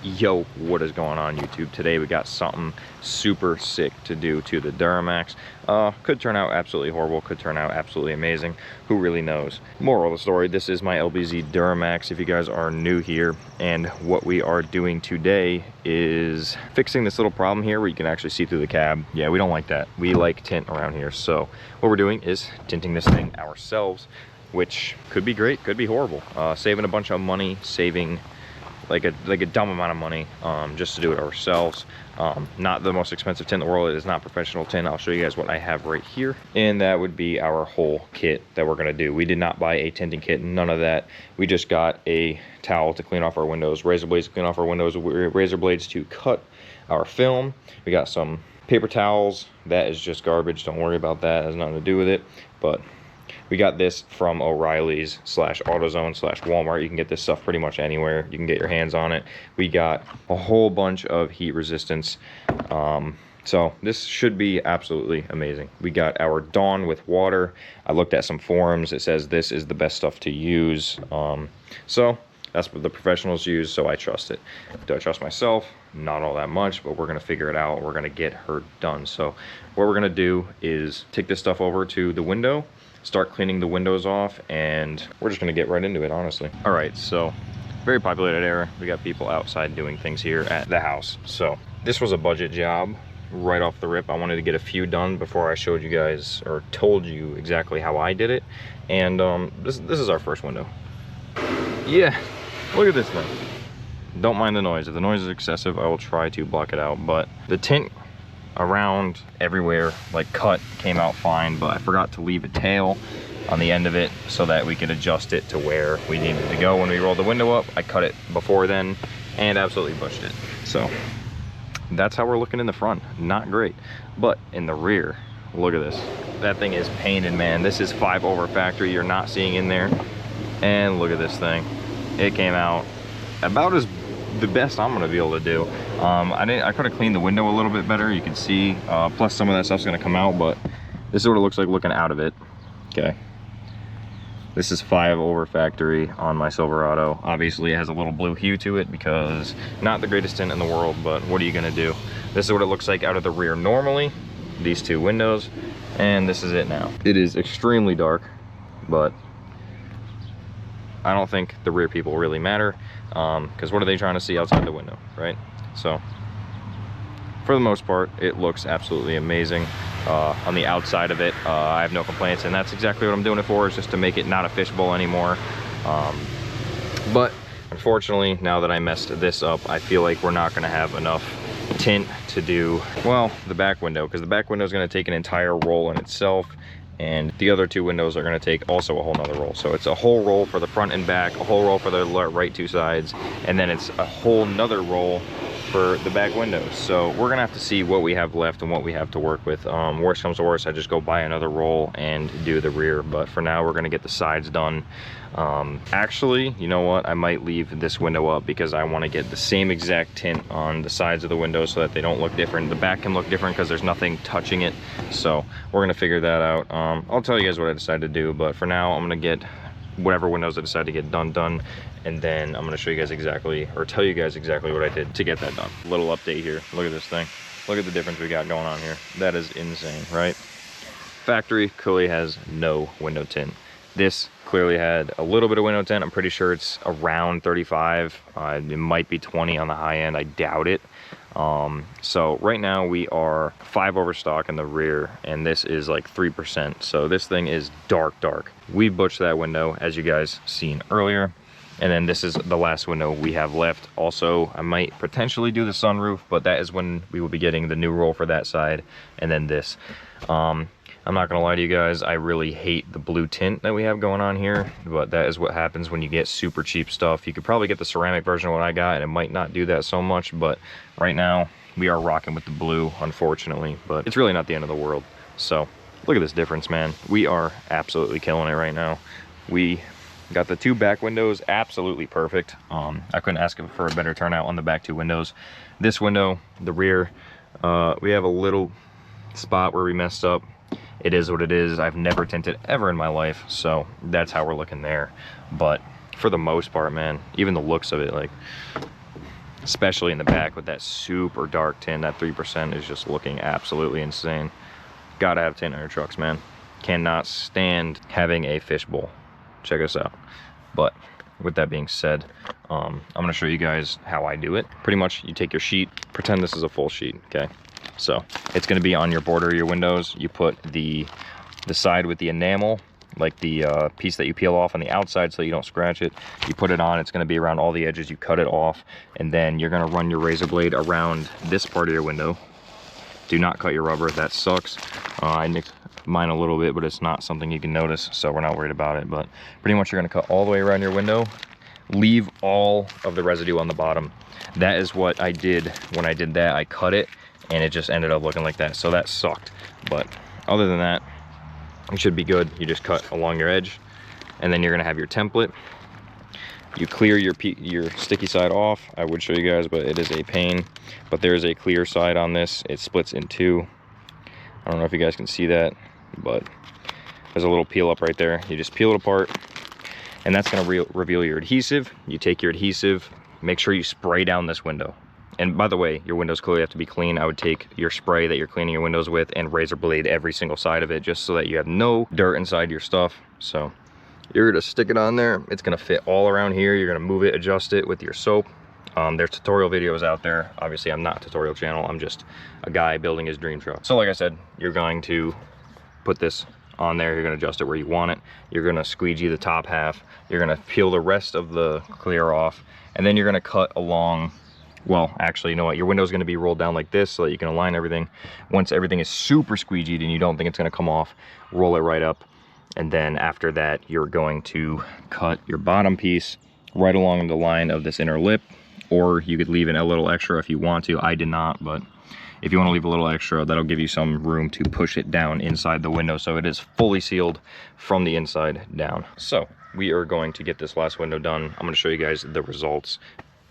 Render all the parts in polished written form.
Yo, what is going on YouTube? Today we got something super sick to do to the Duramax. Could turn out absolutely horrible, could turn out absolutely amazing. Who really knows? Moral of the story, this is my LBZ Duramax if you guys are new here. And what we are doing today is fixing this little problem here where you can actually see through the cab. Yeah, we don't like that. We like tint around here. So what we're doing is tinting this thing ourselves, which could be great, could be horrible. Saving a bunch of money, saving like a dumb amount of money just to do it ourselves. Not the most expensive tint in the world. It is not professional tint. I'll show you guys what I have right here, and that would be our whole kit that we're gonna do. We did not buy a tinting kit, none of that. We just got a towel to clean off our windows, razor blades to clean off our windows, razor blades to cut our film. We got some paper towels. That is just garbage, don't worry about that, it has nothing to do with it. But we got this from O'Reilly's / Autozone / Walmart. You can get this stuff pretty much anywhere. You can get your hands on it. We got a whole bunch of heat resistance. So this should be absolutely amazing. We got our Dawn with water. I looked at some forums. It says this is the best stuff to use. So that's what the professionals use, so I trust it. Do I trust myself? Not all that much, but we're gonna figure it out. We're gonna get her done. So what we're gonna do is take this stuff over to the window, start cleaning the windows off, and we're just gonna get right into it, honestly. All right, so very populated area. We got people outside doing things here at the house. So this was a budget job right off the rip. I wanted to get a few done before I showed you guys or told you exactly how I did it. And this is our first window. Yeah, look at this thing. Don't mind the noise. If the noise is excessive, I will try to block it out. But the tint around everywhere, like cut, came out fine, but I forgot to leave a tail on the end of it so that we could adjust it to where we needed to go when we rolled the window up. I cut it before then and absolutely bushed it. So that's how we're looking in the front. Not great. But in the rear, look at this. That thing is painted, man. This is 5 over factory. You're not seeing in there. And look at this thing. It came out about as the best I'm gonna be able to do. I could have cleaned the window a little bit better, you can see, plus some of that stuff's gonna come out, but this is what it looks like looking out of it. Okay, this is 5 over factory on my Silverado. Obviously it has a little blue hue to it because not the greatest tint in the world, but what are you gonna do? This is what it looks like out of the rear normally, these 2 windows, and this is it now. It is extremely dark, but I don't think the rear people really matter, because what are they trying to see outside the window, right? So for the most part, it looks absolutely amazing. On the outside of it, I have no complaints, and that's exactly what I'm doing it for, is just to make it not a fishbowl anymore. But unfortunately, now that I messed this up, I feel like we're not gonna have enough tint to do, well, the back window, because the back window is gonna take an entire roll in itself, and the other 2 windows are going to take also a whole nother roll. So it's a whole roll for the front and back, a whole roll for the right 2 sides, and then it's a whole nother roll for the back windows. So we're gonna have to see what we have left and what we have to work with. Worst comes to worst, I just go buy another roll and do the rear, but for now we're gonna get the sides done. Actually, you know what, I might leave this window up because I want to get the same exact tint on the sides of the windows so that they don't look different. The back can look different because there's nothing touching it, so we're gonna figure that out. I'll tell you guys what I decide to do, but for now I'm gonna get whatever windows I decide to get done, and then I'm gonna show you guys exactly, or tell you guys exactly what I did to get that done. Little update here, look at this thing. Look at the difference we got going on here. That is insane, right? Factory clearly has no window tint. This clearly had a little bit of window tint. I'm pretty sure it's around 35. It might be 20 on the high end, I doubt it. So right now we are 5 over stock in the rear, and this is like 3%. So this thing is dark. We butched that window, as you guys seen earlier. And then this is the last window we have left. Also, I might potentially do the sunroof, but that is when we will be getting the new roll for that side, and then this. I'm not gonna lie to you guys, I really hate the blue tint that we have going on here, but that is what happens when you get super cheap stuff. You could probably get the ceramic version of what I got, and it might not do that so much, but right now we are rocking with the blue, unfortunately, but it's really not the end of the world. So look at this difference, man. We are absolutely killing it right now. We got the 2 back windows absolutely perfect. I couldn't ask for a better turnout on the back 2 windows. This window, the rear, we have a little spot where we messed up. It is what it is. I've never tinted ever in my life, so that's how we're looking there. But for the most part, man, even the looks of it, like, especially in the back with that super dark tint. That 3% is just looking absolutely insane. Gotta have tint on your trucks, man. Cannot stand having a fishbowl. Check us out. But with that being said, I'm gonna show you guys how I do it. Pretty much, you take your sheet, pretend this is a full sheet, okay? So it's gonna be on your border of your windows. You put the side with the enamel, like the piece that you peel off on the outside so you don't scratch it. You put it on, it's gonna be around all the edges, you cut it off, and then you're gonna run your razor blade around this part of your window. Do not cut your rubber, that sucks. I nicked mine a little bit, but it's not something you can notice, so we're not worried about it. But pretty much you're gonna cut all the way around your window, leave all of the residue on the bottom. That is what I did when I did that. I cut it and it just ended up looking like that, so that sucked. But other than that, it should be good. You just cut along your edge, and then you're gonna have your template. You clear your sticky side off. I would show you guys, but it is a pain. But there is a clear side on this. It splits in two. I don't know if you guys can see that, but there's a little peel up right there. You just peel it apart, and that's gonna reveal your adhesive. You take your adhesive, make sure you spray down this window. And by the way, your windows clearly have to be clean. I would take your spray that you're cleaning your windows with and razor blade every single side of it, just so that you have no dirt inside your stuff. So you're gonna stick it on there. It's gonna fit all around here. You're gonna move it, adjust it with your soap. There's tutorial videos out there. Obviously, I'm not a tutorial channel. I'm just a guy building his dream truck. So like I said, you're going to put this on there. You're gonna adjust it where you want it. You're gonna squeegee the top half. You're gonna peel the rest of the clear off. And then you're gonna cut along, well, actually, you know what? Your window's gonna be rolled down like this so that you can align everything. Once everything is super squeegeed and you don't think it's gonna come off, roll it right up. And then after that, you're going to cut your bottom piece right along the line of this inner lip, or you could leave in a little extra if you want to. I did not, but if you want to leave a little extra, that'll give you some room to push it down inside the window so it is fully sealed from the inside down. So we are going to get this last window done. I'm going to show you guys the results.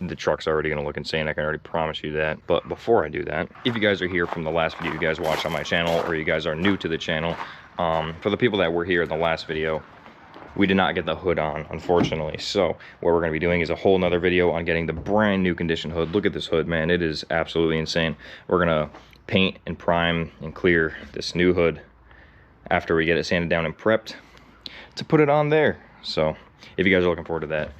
The truck's already going to look insane. I can already promise you that. But before I do that, if you guys are here from the last video you guys watched on my channel, or you guys are new to the channel, for the people that were here in the last video, we did not get the hood on, unfortunately. So what we're going to be doing is a whole nother video on getting the brand new condition hood. Look at this hood, man. It is absolutely insane. We're going to paint and prime and clear this new hood after we get it sanded down and prepped to put it on there. So if you guys are looking forward to that,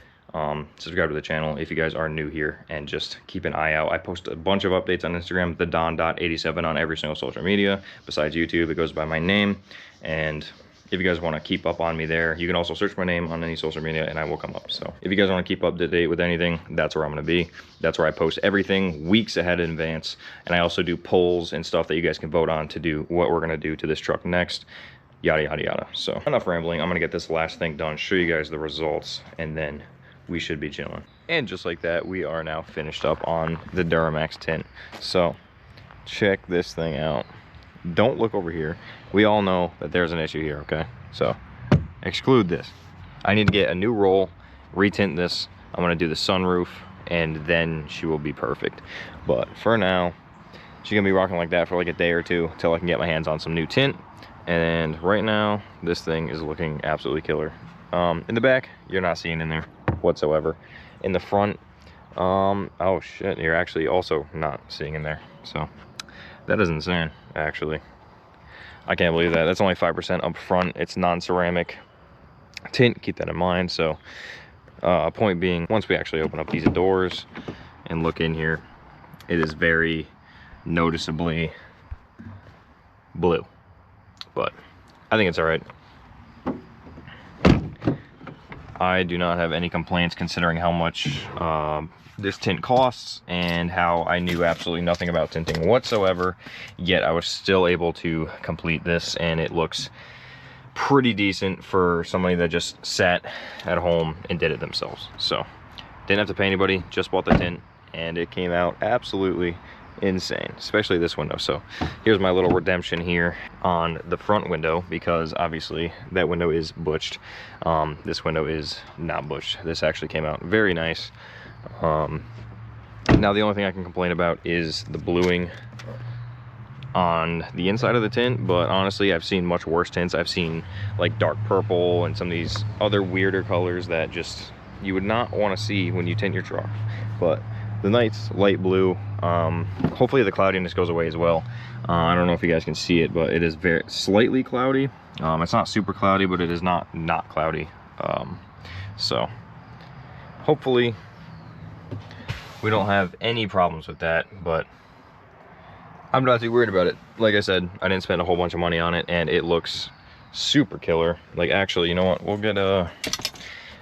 subscribe to the channel if you guys are new here, and just keep an eye out. I post a bunch of updates on Instagram, thedon.87 on every single social media besides YouTube. It goes by my name, and if you guys want to keep up on me there, you can also search my name on any social media and I will come up. So if you guys want to keep up to date with anything, that's where I'm going to be. That's where I post everything weeks ahead in advance, and I also do polls and stuff that you guys can vote on to do what we're going to do to this truck next, yada yada yada. So enough rambling. I'm going to get this last thing done, show you guys the results, and then we should be chilling. And just like that, we are now finished up on the Duramax tint. So check this thing out. Don't look over here. We all know that there's an issue here, okay? So exclude this. I need to get a new roll, retint this. I'm gonna do the sunroof, and then she will be perfect. But for now, she's gonna be rocking like that for like a day or two until I can get my hands on some new tint. And right now, this thing is looking absolutely killer. In the back, you're not seeing in there whatsoever. In the front, oh shit, you're actually also not seeing in there. So that is insane, actually. I can't believe that. That's only 5% up front. It's non-ceramic tint, keep that in mind. So point being, once we actually open up these doors and look in here, it is very noticeably blue, but I think it's all right. I do not have any complaints considering how much this tint costs and how I knew absolutely nothing about tinting whatsoever, yet I was still able to complete this, and it looks pretty decent for somebody that just sat at home and did it themselves. So didn't have to pay anybody, just bought the tint, and it came out absolutely insane, especially this window. So here's my little redemption here on the front window, because obviously that window is butched. This window is not butched. This actually came out very nice. Now the only thing I can complain about is the bluing on the inside of the tint, but honestly I've seen much worse tints. I've seen like dark purple and some of these other weirder colors that just you would not want to see when you tint your truck. But The night's light blue. Hopefully the cloudiness goes away as well. I don't know if you guys can see it, but it is very slightly cloudy. It's not super cloudy, but it is not cloudy. So hopefully we don't have any problems with that, but I'm not too worried about it. Like I said, I didn't spend a whole bunch of money on it, and it looks super killer. Like, actually, you know what? We'll get a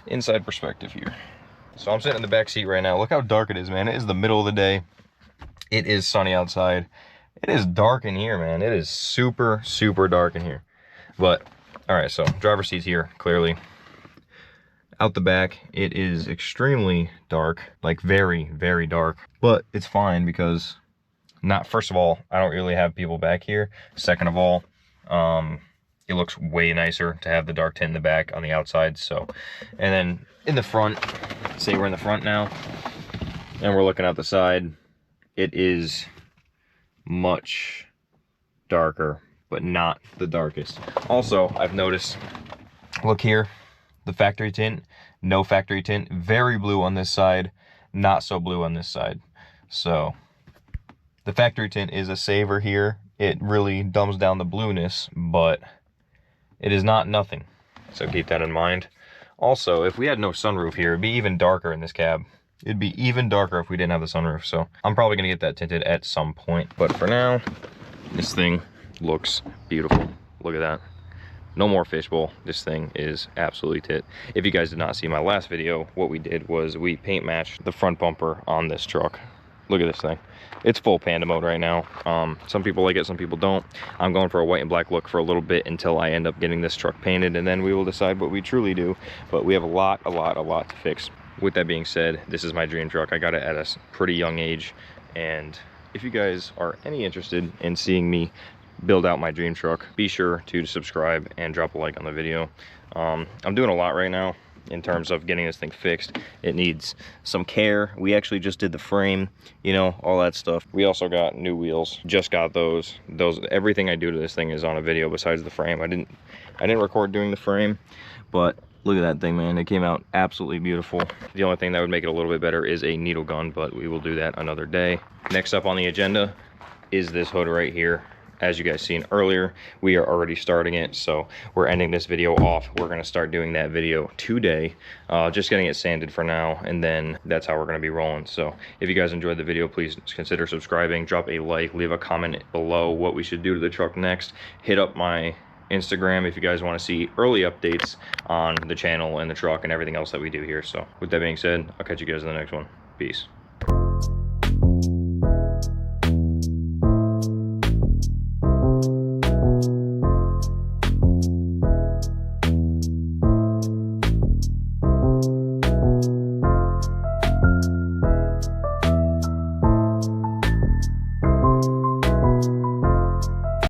inside perspective here. So I'm sitting in the back seat right now. Look how dark it is, man. It is the middle of the day. It is sunny outside. It is dark in here, man. It is super, super dark in here. But, all right, so driver's seat's here, clearly. Out the back, it is extremely dark, like very, very dark. But it's fine because first of all, I don't really have people back here. Second of all, it looks way nicer to have the dark tint in the back on the outside. So, and then in the front, say we're in the front now, and we're looking out the side, it is much darker, but not the darkest. Also, I've noticed, look here, the factory tint, no factory tint, very blue on this side, not so blue on this side. So the factory tint is a saver here. It really dumbs down the blueness, but it is not nothing. So keep that in mind. Also, if we had no sunroof here, it'd be even darker in this cab. It'd be even darker if we didn't have the sunroof. So I'm probably gonna get that tinted at some point. But for now, this thing looks beautiful. Look at that. No more fishbowl. This thing is absolutely tit. If you guys did not see my last video, what we did was we paint matched the front bumper on this truck. Look at this thing. It's full panda mode right now. Some people like it, some people don't. I'm going for a white and black look for a little bit until I end up getting this truck painted, and then we will decide what we truly do. But we have a lot to fix. With that being said, this is my dream truck. I got it at a pretty young age, and if you guys are any interested in seeing me build out my dream truck, be sure to subscribe and drop a like on the video. I'm doing a lot right now in terms of getting this thing fixed. It needs some care. We actually just did the frame, you know, all that stuff. We also got new wheels, just got those. Everything I do to this thing is on a video besides the frame. I didn't record doing the frame, but look at that thing, man. It came out absolutely beautiful. The only thing that would make it a little bit better is a needle gun, but we will do that another day. Next up on the agenda is this hood right here. As you guys seen earlier, we are already starting it, so we're ending this video off. We're going to start doing that video today, just getting it sanded for now, and then that's how we're going to be rolling. So if you guys enjoyed the video, please consider subscribing, drop a like, leave a comment below what we should do to the truck next. Hit up my Instagram if you guys want to see early updates on the channel and the truck and everything else that we do here. So with that being said, I'll catch you guys in the next one. Peace.